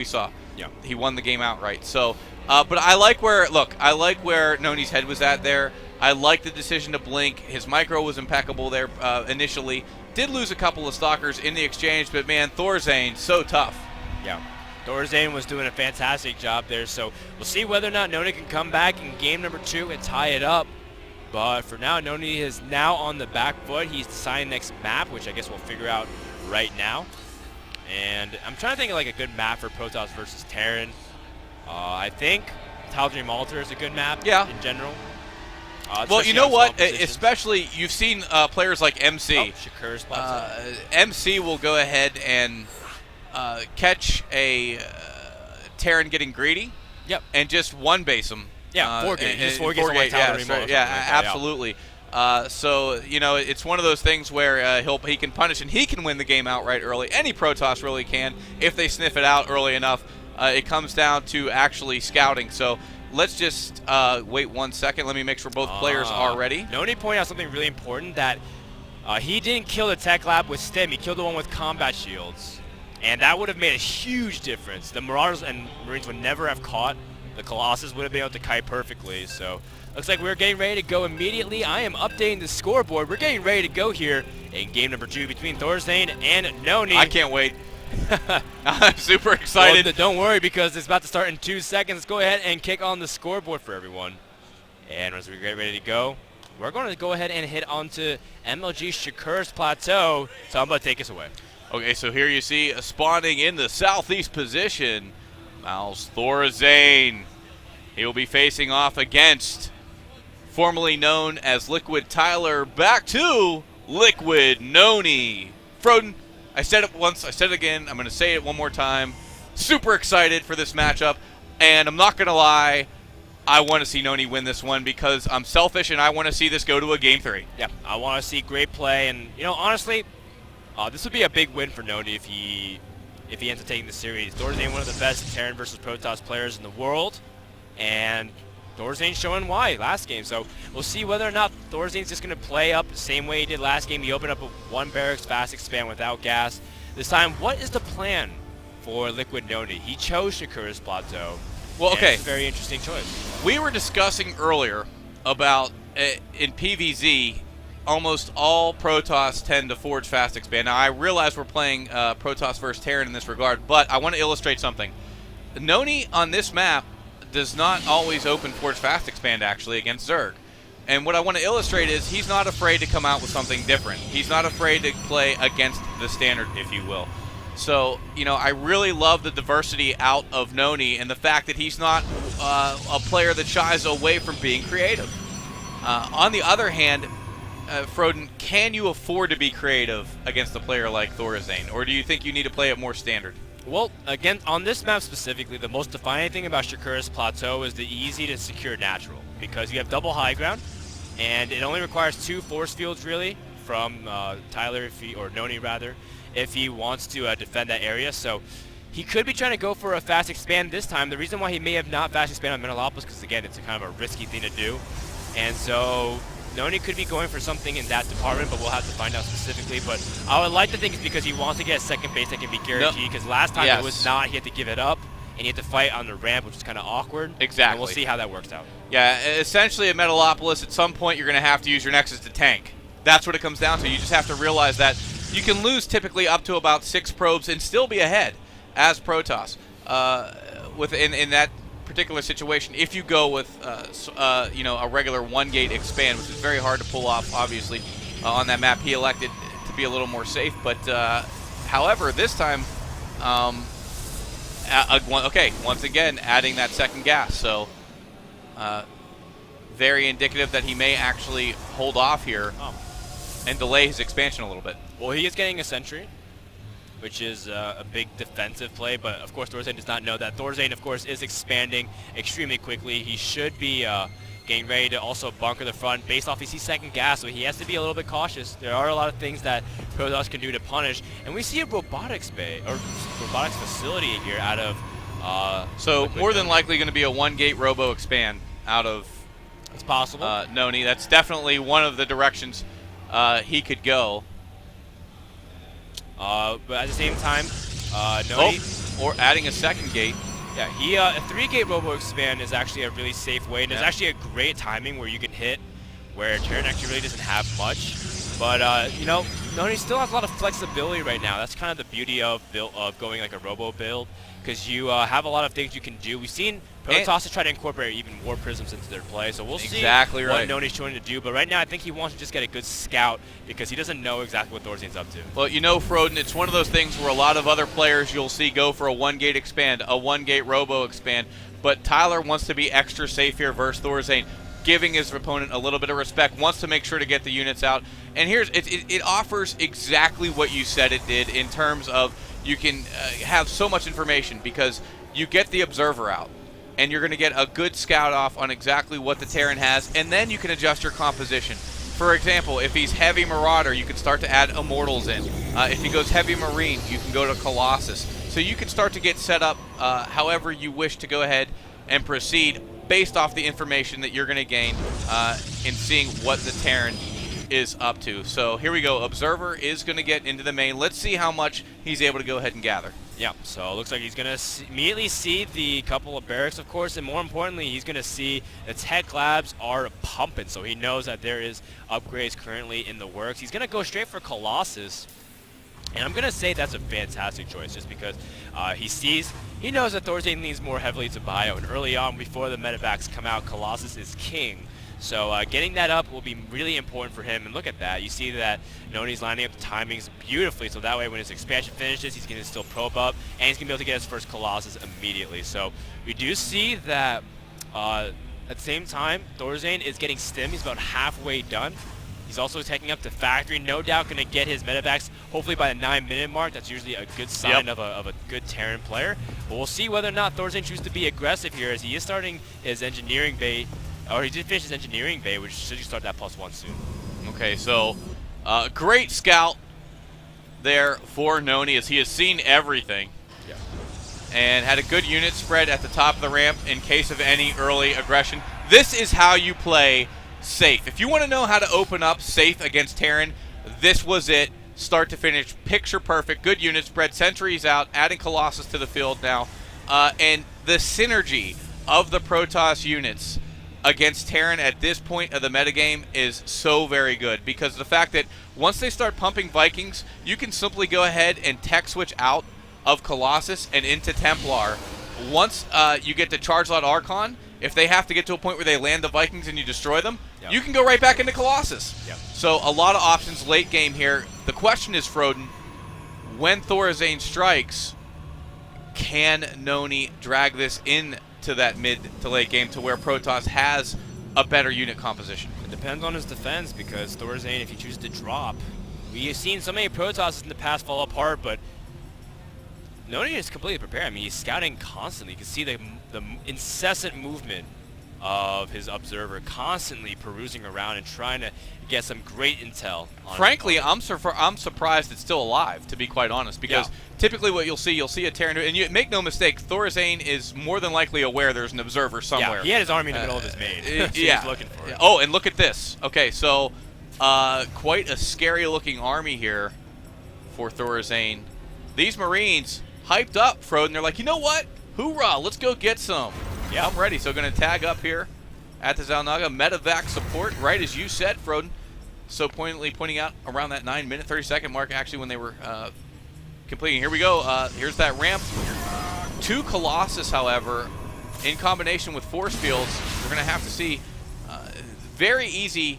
we saw. Yeah. He won the game outright. So, but I like where Nony's head was at there. I like the decision to blink. His micro was impeccable there initially. Did lose a couple of stalkers in the exchange, but man, Thorzain, so tough. Yeah. Thorzain was doing a fantastic job there, so we'll see whether or not Nony can come back in game number 2 and tie it up. But for now, Nony is now on the back foot. He's deciding next map, which I guess we'll figure out right now. And I'm trying to think of like a good map for Protoss versus Terran. I think Tal'Darim Altar is a good map in general. Well, you know what? Especially, you've seen players like MC. Shakur's plateau. MC will go ahead and catch a Terran getting greedy. Yep. And just one base him. Yeah, 4-gate. Just 4-gate on like yeah, Tal'Darim right, Altar. yeah, absolutely. So, you know, it's one of those things where he can punish and he can win the game outright early. Any Protoss really can if they sniff it out early enough. It comes down to actually scouting. So let's just wait 1 second. Let me make sure both players are ready. Nony pointed out something really important, that he didn't kill the tech lab with stim. He killed the one with combat shields. And that would have made a huge difference. The Marauders and Marines would never have caught. The Colossus would have been able to kite perfectly. So looks like we're getting ready to go immediately. I am updating the scoreboard. We're getting ready to go here in game number 2 between Thorzain and Nony. I can't wait. I'm super excited. Well, don't worry, because it's about to start in 2 seconds. Let's go ahead and kick on the scoreboard for everyone. And as we get ready to go, we're going to go ahead and hit onto MLG Shakur's plateau. So I'm going to take us away. Okay, so here you see spawning in the southeast position, Mouse Thorzain. He will be facing off against formerly known as Liquid Tyler, back to Liquid Nony. Froden, I said it once, I said it again, I'm going to say it one more time. Super excited for this matchup, and I'm not going to lie, I want to see Nony win this one because I'm selfish and I want to see this go to a game 3. Yeah, I want to see great play, and you know, honestly, this would be a big win for Nony if he ends up taking the series. Thorzain, one of the best Terran versus Protoss players in the world, and Thorzain's showing why last game. So we'll see whether or not Thorzain's just going to play up the same way he did last game. He opened up a 1 barracks fast expand without gas. This time, what is the plan for Liquid Nony? He chose Shakur's plateau. Well, okay. It's a very interesting choice. We were discussing earlier about in PvZ, almost all Protoss tend to forge fast expand. Now, I realize we're playing Protoss versus Terran in this regard, but I want to illustrate something. Nony on this map does not always open forge fast expand, actually, against Zerg. And what I want to illustrate is he's not afraid to come out with something different. He's not afraid to play against the standard, if you will. So, you know, I really love the diversity out of Nony and the fact that he's not a player that shies away from being creative. On the other hand, Froden, can you afford to be creative against a player like Thorzain, or do you think you need to play it more standard? Well, again, on this map specifically, the most defining thing about Shakur's plateau is the easy to secure natural, because you have double high ground, and it only requires 2 force fields really from Tyler, or Nony rather, if he wants to defend that area. So he could be trying to go for a fast expand this time. The reason why he may have not fast expanded on Metalopolis, because again, it's a kind of a risky thing to do, and so Nony could be going for something in that department, but we'll have to find out specifically. But I would like to think it's because he wants to get a second base that can be guaranteed, because last time it was not. He had to give it up, and he had to fight on the ramp, which is kind of awkward. Exactly. And we'll see how that works out. Yeah, essentially at Metalopolis, at some point you're going to have to use your Nexus to tank. That's what it comes down to. You just have to realize that you can lose typically up to about 6 probes and still be ahead as Protoss in that particular situation. If you go with you know, a regular 1-gate expand, which is very hard to pull off, obviously, on that map, he elected to be a little more safe. But however, this time, okay, once again adding that second gas, so very indicative that he may actually hold off here and delay his expansion a little bit. Well, he is getting a sentry, which is a big defensive play, but of course Thorzain does not know that. Thorzain, of course, is expanding extremely quickly. He should be getting ready to also bunker the front based off he sees second gas, so he has to be a little bit cautious. There are a lot of things that Protoss can do to punish, and we see a robotics bay, or robotics facility here out of so more than likely going to be a 1-gate robo expand out of it's possible. Nony. That's definitely one of the directions he could go. But at the same time, Nony... or adding a second gate. Yeah, a 3-gate Robo Expand is actually a really safe way, and there's actually a great timing where you can hit where Terran actually really doesn't have much. But, you know, Nony still has a lot of flexibility right now. That's kind of the beauty of going like a Robo build, because you have a lot of things you can do. We've seen Protoss try to incorporate even War Prisms into their play, so we'll see what Nony's trying to do. But right now, I think he wants to just get a good scout, because he doesn't know exactly what Thorzain's up to. Well, you know, Froden, it's one of those things where a lot of other players you'll see go for a 1-gate expand, a 1-gate Robo expand, but Tyler wants to be extra safe here versus Thorzain, giving his opponent a little bit of respect, wants to make sure to get the units out. And here's it offers exactly what you said it did in terms of you can have so much information, because you get the observer out, and you're going to get a good scout off on exactly what the Terran has, and then you can adjust your composition. For example, if he's heavy Marauder, you can start to add Immortals in. If he goes heavy Marine, you can go to Colossus. So you can start to get set up however you wish to go ahead and proceed based off the information that you're going to gain in seeing what the Terran is up to. So here we go. Observer is going to get into the main. Let's see how much he's able to go ahead and gather. Yeah, so it looks like he's going to immediately see the couple of barracks, of course, and more importantly, he's going to see the tech labs are pumping, so he knows that there is upgrades currently in the works. He's going to go straight for Colossus, and I'm going to say that's a fantastic choice, just because he knows that Thorzain leans more heavily to bio, and early on, before the medevacs come out, Colossus is king. So getting that up will be really important for him, and look at that. You see that Nony's lining up the timings beautifully, so that way when his expansion finishes, he's going to still probe up, and he's going to be able to get his first Colossus immediately. So we do see that at the same time, Thorzain is getting stim. He's about halfway done. He's also taking up the factory, no doubt going to get his medevacs hopefully by the 9-minute mark. That's usually a good sign of a good Terran player. But we'll see whether or not Thorzain chooses to be aggressive here, as he is starting his engineering bay. Or he did finish his engineering bay, which should start that +1 soon. Okay, so great scout there for Nony, as he has seen everything. Yeah. And had a good unit spread at the top of the ramp in case of any early aggression. This is how you play safe. If you want to know how to open up safe against Terran, this was it. Start to finish, picture perfect, good unit spread, sentries out, adding Colossus to the field now. And the synergy of the Protoss units against Terran at this point of the metagame is so very good, because the fact that once they start pumping Vikings, you can simply go ahead and tech switch out of Colossus and into Templar. Once you get to Charge Lot Archon, if they have to get to a point where they land the Vikings and you destroy them, you can go right back into Colossus. So a lot of options late game here. The question is, Froden, when Thorzain strikes, can Nony drag this in to that mid to late game to where Protoss has a better unit composition? It depends on his defense, because Thorzain, if he chooses to drop, we have seen so many Protosses in the past fall apart, but Nony is completely prepared. I mean, he's scouting constantly. You can see the incessant movement of his observer, constantly perusing around and trying to get some great intel. Frankly, I'm surprised it's still alive, to be quite honest, because typically what you'll see a Terran, and you make no mistake, Thorzain is more than likely aware there's an observer somewhere. Yeah, he had his army in the middle of his main. So he's looking for it. Oh, and look at this. Okay, so quite a scary-looking army here for Thorzain. These Marines hyped up, Froden. They're like, you know what? Hoorah! Let's go get some. Yeah, I'm ready. So going to tag up here at the Zalnaga. Medevac support, right as you said, Froden. So poignantly pointing out around that 9-minute, 30-second mark, actually, when they were completing. Here we go. Here's that ramp. 2 Colossus, however, in combination with force fields, we're going to have to see. Very easy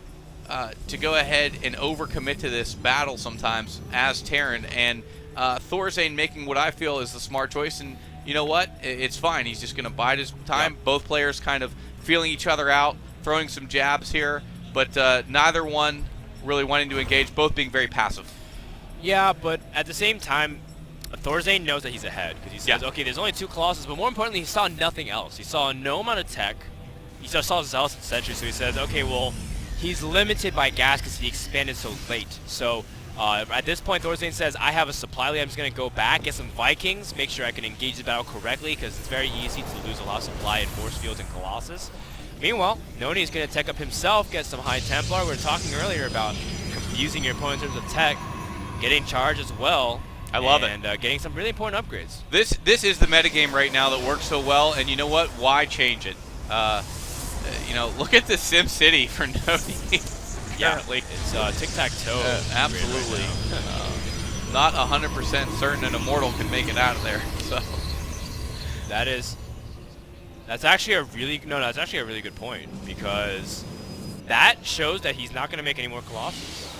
to go ahead and overcommit to this battle sometimes as Terran, and Thorzain making what I feel is the smart choice. And you know what? It's fine. He's just going to bide his time. Both players kind of feeling each other out, throwing some jabs here, but neither one really wanting to engage, both being very passive. Yeah, but at the same time, Thorzain knows that he's ahead, because he says, okay, there's only 2 Colossus, but more importantly, he saw nothing else. He saw no amount of tech. He just saw Zealous and Sentry, so he says, okay, well, he's limited by gas because he expanded so late. So at this point, Thorzain says, I have a supply lead. I'm just going to go back, get some Vikings, make sure I can engage the battle correctly, because it's very easy to lose a lot of supply in Force Fields and Colossus. Meanwhile, Nony is going to tech up himself, get some High Templar. We were talking earlier about confusing your opponent in terms of tech, getting charge as well. I love it. And getting some really important upgrades. This is the metagame right now that works so well, and you know what? Why change it? You know, look at the Sim City for Nony. Yeah, it's tic-tac-toe. Absolutely. Not 100% certain an Immortal can make it out of there. So that's actually a really good point, because that shows that he's not going to make any more Colossus.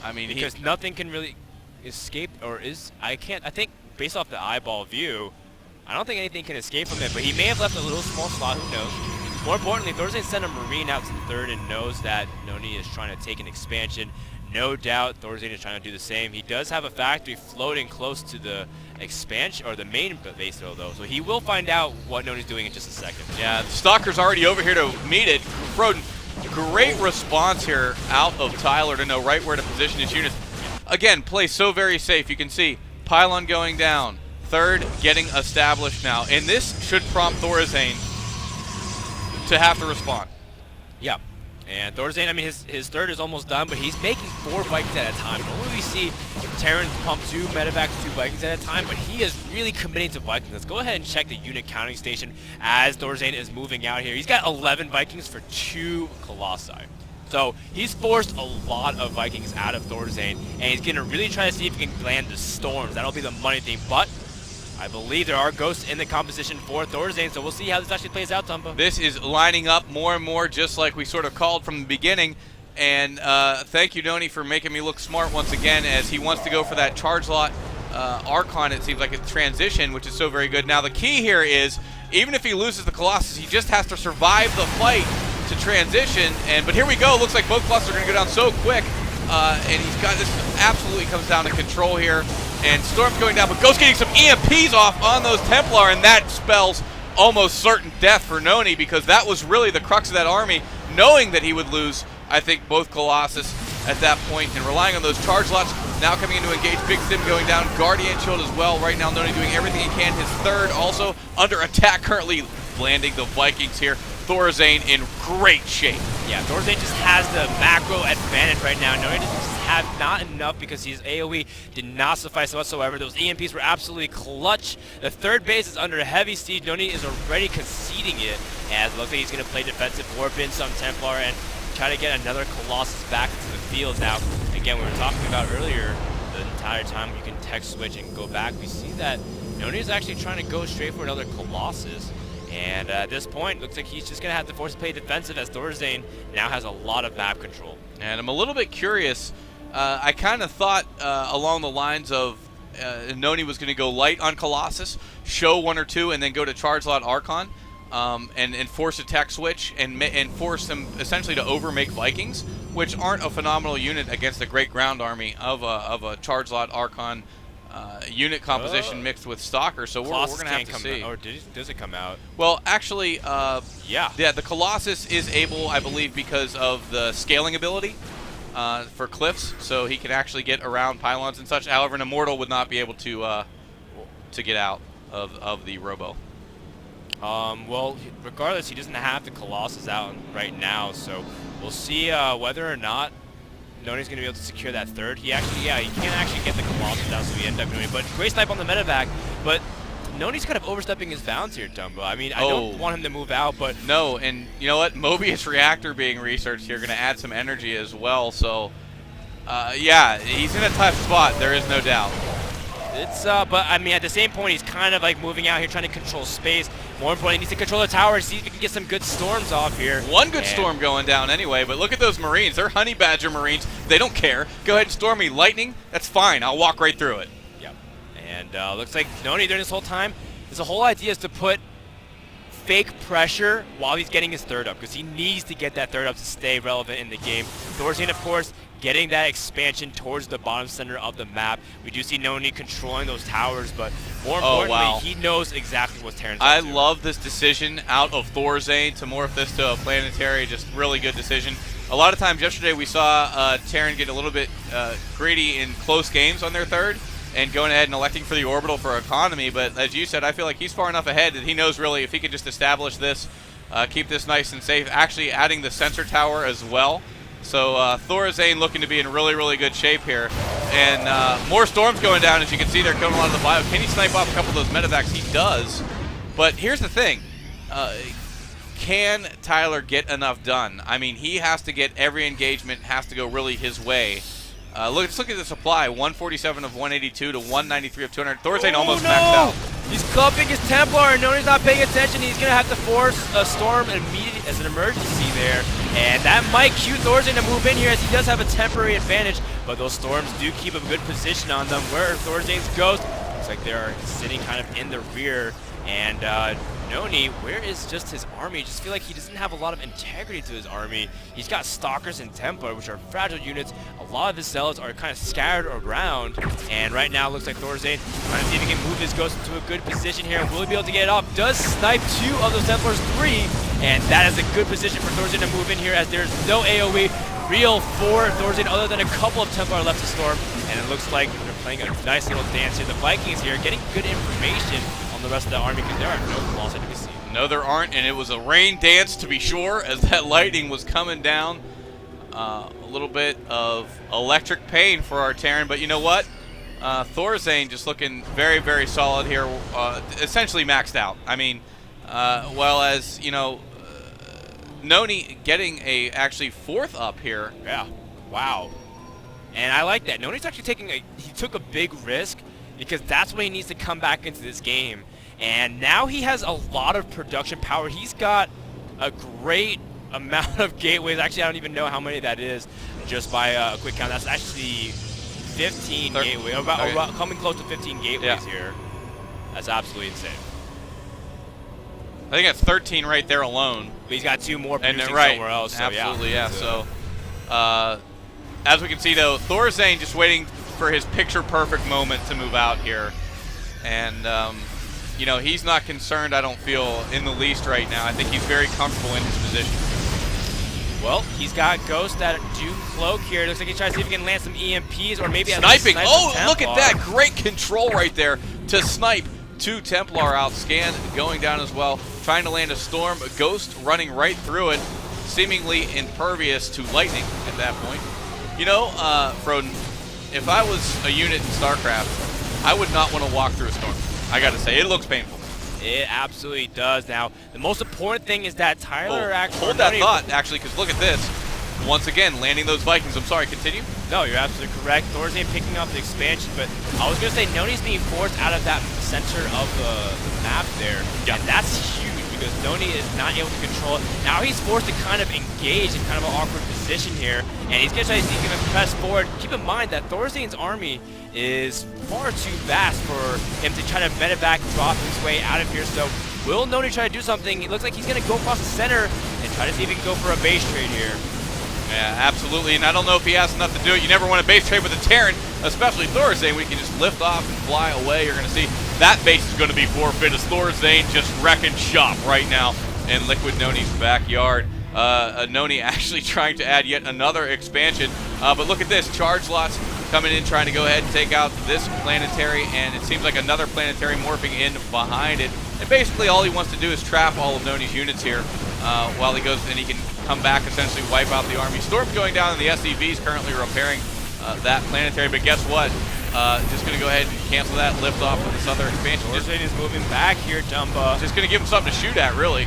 I mean, because nothing can really escape, I think based off the eyeball view, I don't think anything can escape from it, but he may have left a little small slot, who knows. More importantly, Thorzain sent a Marine out to the third and knows that Nony is trying to take an expansion. No doubt Thorzain is trying to do the same. He does have a factory floating close to the expansion, or the main base though, so he will find out what Nony's doing in just a second. Yeah, the Stalker's already over here to meet it. Froden, great response here out of Tyler to know right where to position his units. Again, play so very safe. You can see pylon going down, third getting established now, and this should prompt Thorzain to have to respond. Yeah, and Thorzain, I mean, his third is almost done, but he's making 4 Vikings at a time. Normally we see Terran pump 2 medevacs, 2 Vikings at a time, but he is really committing to Vikings. Let's go ahead and check the unit counting station as Thorzain is moving out here. He's got 11 Vikings for 2 Colossi. So he's forced a lot of Vikings out of Thorzain, and he's going to really try to see if he can land the Storms. That'll be the money thing, but I believe there are ghosts in the composition for Thorzain, so we'll see how this actually plays out, Tumbo. This is lining up more and more just like we sort of called from the beginning. And thank you, Nony, for making me look smart once again, as he wants to go for that charge lot Archon, it seems like, a transition, which is so very good. Now, the key here is, even if he loses the Colossus, he just has to survive the fight to transition. But here we go. Looks like both Colossus are going to go down so quick. And he's got this, absolutely comes down to control here. And Storm's going down, but Ghost getting some EMPs off on those Templar, and that spells almost certain death for Nony, because that was really the crux of that army, knowing that he would lose, I think, both Colossus at that point, and relying on those charge lots. Now coming in to engage, Big Sim going down, Guardian Shield as well. Right now, Nony doing everything he can. His third also under attack, currently landing the Vikings here. Thorzain in great shape. Yeah, Thorzain just has the macro advantage right now. Nony just have not enough because his AoE did not suffice whatsoever. Those EMPs were absolutely clutch. The third base is under heavy siege. Nony is already conceding it, as it looks like he's going to play defensive, warp in some Templar, and try to get another Colossus back into the field. Now, again, we were talking about earlier, the entire time you can tech switch and go back. We see that Nony is actually trying to go straight for another Colossus. And at this point, looks like he's just going to have to force to play defensive, as Thorzain now has a lot of map control. And I'm a little bit curious. I kind of thought along the lines of Nony was going to go light on Colossus, show 1 or 2, and then go to charge lot Archon, and force a tech switch and force them essentially to overmake Vikings, which aren't a phenomenal unit against the great ground army of a charge lot Archon unit composition mixed with Stalker. So we're going to have to see. Or does it come out? Well, actually, yeah, the Colossus is able, I believe, because of the scaling ability for cliffs, so he can actually get around pylons and such. However, an Immortal would not be able to get out of the Robo. Well, regardless, he doesn't have the Colossus out right now, so we'll see whether or not Nony's going to be able to secure that third. He can't actually get the Colossus out, so we end up doing it. But great snipe on the medevac, but Nony's kind of overstepping his bounds here, Dumbo. I mean, I don't want him to move out, but... No, and you know what? Mobius Reactor being researched here, going to add some energy as well, so... yeah, he's in a tough spot, there is no doubt. It's, but I mean, at the same point, he's kind of like moving out here, trying to control space. More importantly, he needs to control the tower, see if he can get some good storms off here. One good storm going down anyway, but look at those Marines. They're Honey Badger Marines. They don't care. Go ahead and storm me. Lightning, that's fine. I'll walk right through it. Yep. And looks like Nony during this whole time, his whole idea is to put fake pressure while he's getting his third up, because he needs to get that third up to stay relevant in the game. Thorzain, of course, getting that expansion towards the bottom center of the map. We do see Nony controlling those towers, but more importantly, he knows exactly what's Terran's up to. I love this decision out of Thorzain to morph this to a planetary. Just really good decision. A lot of times yesterday we saw Terran get a little bit greedy in close games on their third and going ahead and electing for the orbital for economy, but as you said, I feel like he's far enough ahead that he knows really if he could just establish this, keep this nice and safe, actually adding the sensor tower as well. So Thorzain looking to be in really, really good shape here. And more storms going down, as you can see. They're coming a lot of the bio. Can he snipe off a couple of those medevacs? He does. But here's the thing. Can Tyler get enough done? I mean, he has to get every engagement, has to go really his way. Let's look at the supply. 147 of 182 to 193 of 200. Thorzain almost maxed out. He's clumping his Templar, and Nony's not paying attention. He's going to have to force a storm immediate as an emergency there. And that might cue Thorzain to move in here, as he does have a temporary advantage. But those storms do keep a good position on them. Where are Thorzain's ghosts? Looks like they're sitting kind of in the rear. And Nony, where is just his army? I just feel like he doesn't have a lot of integrity to his army. He's got Stalkers and Templar, which are fragile units. A lot of his zealots are kind of scattered around. And right now, it looks like Thorzain trying to see if he can move his ghost into a good position here. Will he be able to get it off? Does snipe 2 of those Templars, 3. And that is a good position for Thorzain to move in here, as there's no AoE real for Thorzain other than a couple of Templar left to storm. And it looks like they're playing a nice little dance here. The Vikings here getting good information on the rest of the army, because there are no claws to be seen. No, there aren't, and it was a rain dance to be sure, as that lightning was coming down. A little bit of electric pain for our Terran, but you know what? Thorzain just looking very, very solid here, essentially maxed out. I mean, well, as you know, Nony getting a actually 4th up here. Yeah, wow. And I like that. Nony's actually he took a big risk, because that's when he needs to come back into this game. And now he has a lot of production power. He's got a great amount of gateways. Actually, I don't even know how many that is, just by a quick count. That's actually 15 gateways, about coming close to 15 gateways here. That's absolutely insane. I think that's 13 right there alone. But he's got 2 more producing somewhere else. So absolutely, yeah. So, as we can see, though, Thorzain just waiting for his picture-perfect moment to move out here. And, you know, he's not concerned, I don't feel, in the least right now. I think he's very comfortable in his position. Well, he's got ghosts that do cloak here. Looks like he's trying to see if he can land some EMPs, or maybe sniping. Oh, look at that. Great control right there to snipe 2 Templar out. Scan going down as well. Trying to land a storm. A ghost running right through it. Seemingly impervious to lightning at that point. You know, Froden, if I was a unit in StarCraft, I would not want to walk through a storm. I gotta say, it looks painful. It absolutely does. Now, the most important thing is that Tyler actually... Hold that thought, actually, because look at this. Once again, landing those Vikings. I'm sorry, continue? No, you're absolutely correct. Thorzain picking up the expansion, but I was going to say Nony's being forced out of that center of the map there. Yeah. And that's huge, because Nony is not able to control it. Now he's forced to kind of engage in kind of an awkward position here, and he's going to try to see if he can press forward. Keep in mind that Thorzain's army is far too vast for him to try to medevac and drop his way out of here. So will Nony try to do something? It looks like he's going to go across the center and try to see if he can go for a base trade here. Yeah, absolutely. And I don't know if he has enough to do it. You never want to base trade with a Terran, especially Thorzain. We can just lift off and fly away. You're going to see that base is going to be forfeit, as Thorzain just wrecking shop right now in Liquid Nony's backyard. Nony actually trying to add yet another expansion. But look at this. Charge lots coming in, trying to go ahead and take out this planetary, and it seems like another planetary morphing in behind it. And basically all he wants to do is trap all of Nony's units here while he goes, and he can come back, essentially wipe out the army. Storm's going down, and the SCV's currently repairing that planetary, but guess what? Just going to go ahead and cancel that, lift off with this other expansion. Thorzain is moving back here, Dumba. Just going to give him something to shoot at, really.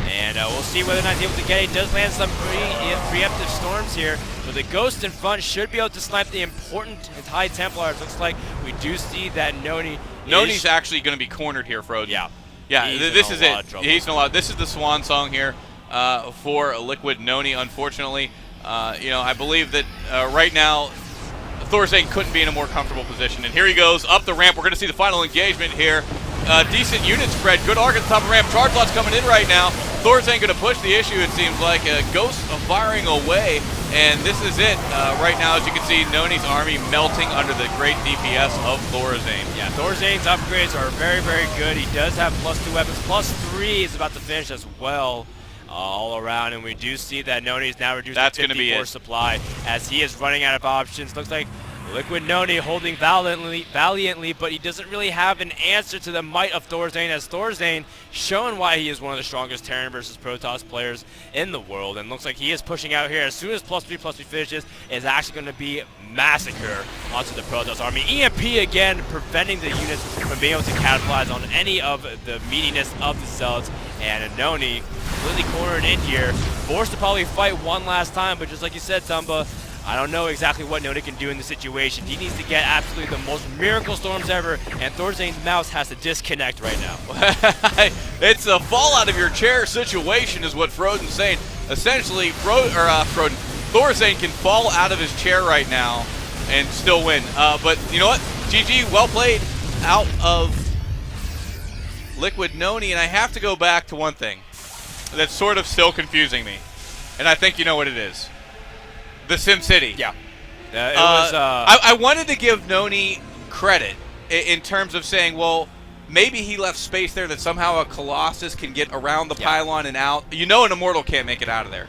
And we'll see whether or not he's able to get it. He does land some preemptive storms here, but the Ghost in front should be able to snipe the important High Templars. Looks like we do see that Nony's actually going to be cornered here, Froden. Yeah, this is it. He's in a lot. This is the swan song here for Liquid Nony, unfortunately. You know, I believe that right now Thorzain couldn't be in a more comfortable position. And here he goes up the ramp. We're going to see the final engagement here. Decent unit spread. Good arc at the top of the ramp. Charge lot's coming in right now. Thorzain going to push the issue, it seems like. Ghost firing away. And this is it. Right now, as you can see, Nony's army melting under the great DPS of Thorzain. Yeah, Thorzain's upgrades are very, very good. He does have +2 weapons. +3 is about to finish as well. All around, and we do see that Nony is now reducing 54 supply as he is running out of options. Looks like Liquid Nony holding valiantly, but he doesn't really have an answer to the might of Thorzain, as Thorzain showing why he is one of the strongest Terran versus Protoss players in the world, and looks like he is pushing out here. As soon as +3/+3 finishes, is actually going to be massacre onto the Protoss army. EMP again, preventing the units from being able to capitalize on any of the meatiness of the Zealots, and Nony completely cornered in here, forced to probably fight one last time, but just like you said, Tumba, I don't know exactly what Nony can do in this situation. He needs to get absolutely the most miracle storms ever, and Thorzain's mouse has to disconnect right now. It's a fall out of your chair situation is what Froden's saying. Essentially, Thorzain can fall out of his chair right now and still win. But you know what? GG, well played out of Liquid Nony, and I have to go back to one thing that's sort of still confusing me, and I think you know what it is. The SimCity. Yeah. It was. I wanted to give Nony credit in terms of saying, well, maybe he left space there that somehow a Colossus can get around the pylon and out. You know an Immortal can't make it out of there.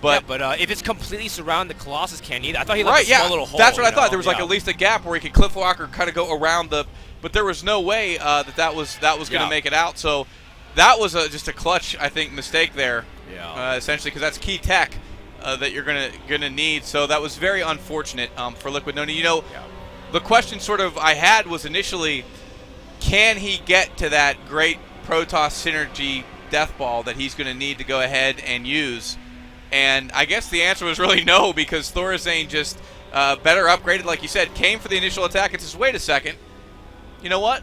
But, if it's completely surrounded, the Colossus can't either. I thought he left a small little hole. That's what I thought. There was like at least a gap where he could cliffwalk or kind of go around the. But there was no way that was going to make it out. So that was just a clutch, I think, mistake there. Yeah. Essentially, because that's key tech that you're gonna need. So that was very unfortunate for Liquid Nony. You know, the question sort of I had was initially, can he get to that great Protoss synergy death ball that he's going to need to go ahead and use? And I guess the answer was really no, because Thorzain just better upgraded, like you said, came for the initial attack and says, wait a second, you know what?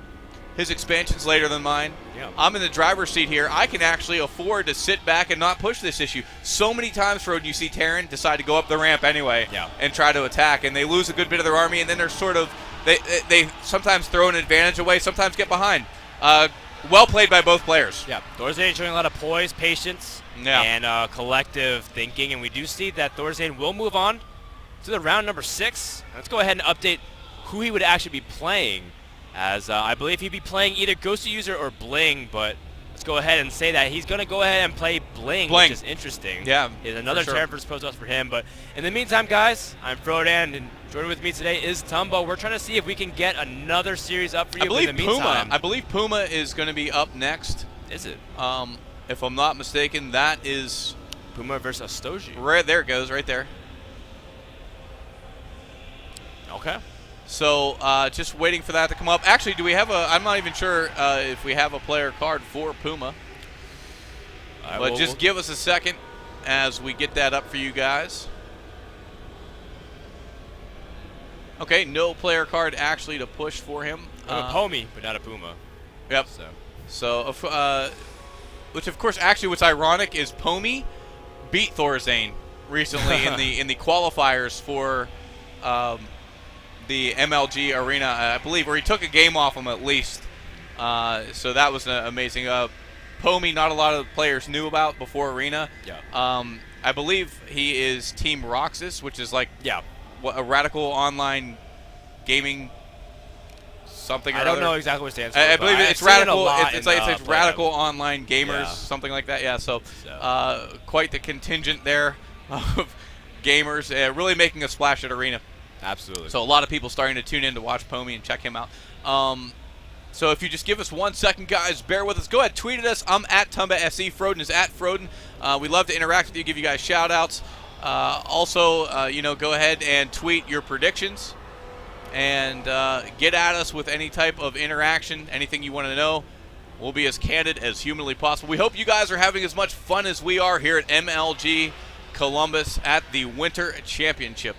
His expansion's later than mine. Yeah. I'm in the driver's seat here. I can actually afford to sit back and not push this issue. So many times, Froden, you see Terran decide to go up the ramp anyway and try to attack, and they lose a good bit of their army, and then they're sort of, they sometimes throw an advantage away, sometimes get behind. Well played by both players. Yeah, Thorzain showing a lot of poise, patience, and collective thinking, and we do see that Thorzain will move on to the round number 6. Let's go ahead and update who he would actually be playing, as I believe he'd be playing either Ghost User or Bling, but let's go ahead and say that he's going to go ahead and play Bling, which is interesting. Yeah, it's another Terran versus Protoss for him, but in the meantime, guys, I'm Frodan, and joining with me today is Tumbo. We're trying to see if we can get another series up for you. I believe Puma is going to be up next. Is it? If I'm not mistaken, that is Puma versus Stoji. Right there it goes, right there. Okay. So just waiting for that to come up. Actually, do we have a? I'm not even sure if we have a player card for Puma. But just give us a second as we get that up for you guys. Okay, no player card actually to push for him. A Pomi, but not a Puma. Yep. So which of course, actually, what's ironic is Pomi beat Thorzain recently in the qualifiers for the MLG Arena, I believe, where he took a game off him at least. So that was amazing. Pomi, not a lot of players knew about before Arena. Yeah. I believe he is Team Roxas, which is like a radical online gaming something. I don't know exactly what it stands for. I believe it's radical. It's like radical them. Online gamers, something like that. Yeah. So quite the contingent there of gamers, really making a splash at Arena. Absolutely. So a lot of people starting to tune in to watch Pomi and check him out. So if you just give us 1 second, guys, bear with us. Go ahead, tweet at us. I'm at TumbaSE. Froden is at Froden. We love to interact with you, give you guys shout-outs. Also, go ahead and tweet your predictions and get at us with any type of interaction, anything you want to know. We'll be as candid as humanly possible. We hope you guys are having as much fun as we are here at MLG Columbus at the Winter Championship.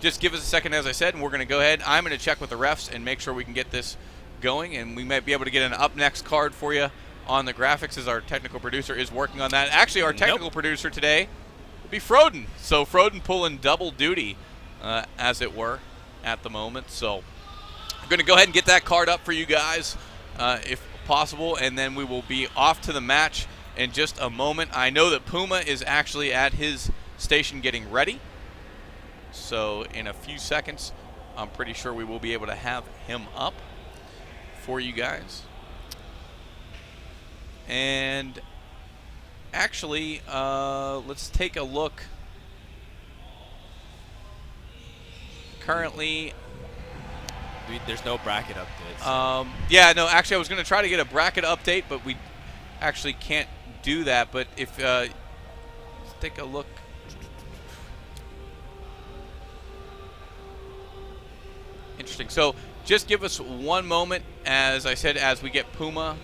Just give us a second, as I said, and we're going to go ahead. I'm going to check with the refs and make sure we can get this going, and we might be able to get an up next card for you on the graphics, as our technical producer is working on that. Actually, our technical producer today will be Froden. So Froden pulling double duty, as it were, at the moment. So I'm going to go ahead and get that card up for you guys, if possible, and then we will be off to the match in just a moment. I know that Puma is actually at his station getting ready. So in a few seconds, I'm pretty sure we will be able to have him up for you guys. And actually, let's take a look. currently. There's no bracket updates. Yeah, no, actually, I was going to try to get a bracket update, but we actually can't do that. But if let's take a look. Interesting. So just give us one moment, as I said, as we get Puma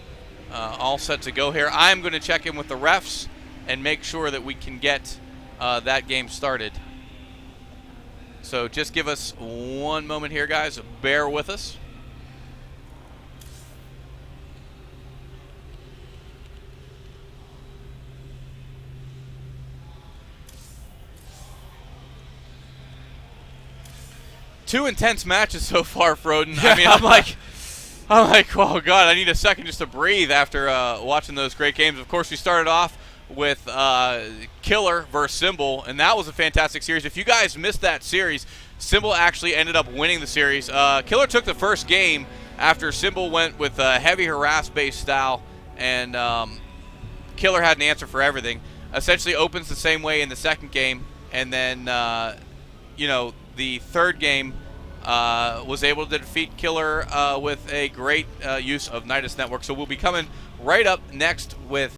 all set to go here. I'm going to check in with the refs and make sure that we can get that game started. So just give us one moment here, guys. Bear with us. Two intense matches so far, Froden. I mean, I'm like, oh God, I need a second just to breathe after watching those great games. Of course, we started off with Killer versus Symbol, and that was a fantastic series. If you guys missed that series, Symbol actually ended up winning the series. Killer took the first game after Symbol went with a heavy harass-based style, and Killer had an answer for everything. Essentially opens the same way in the second game, and then, the third game was able to defeat Killer with a great use of Nidus Network. So we'll be coming right up next with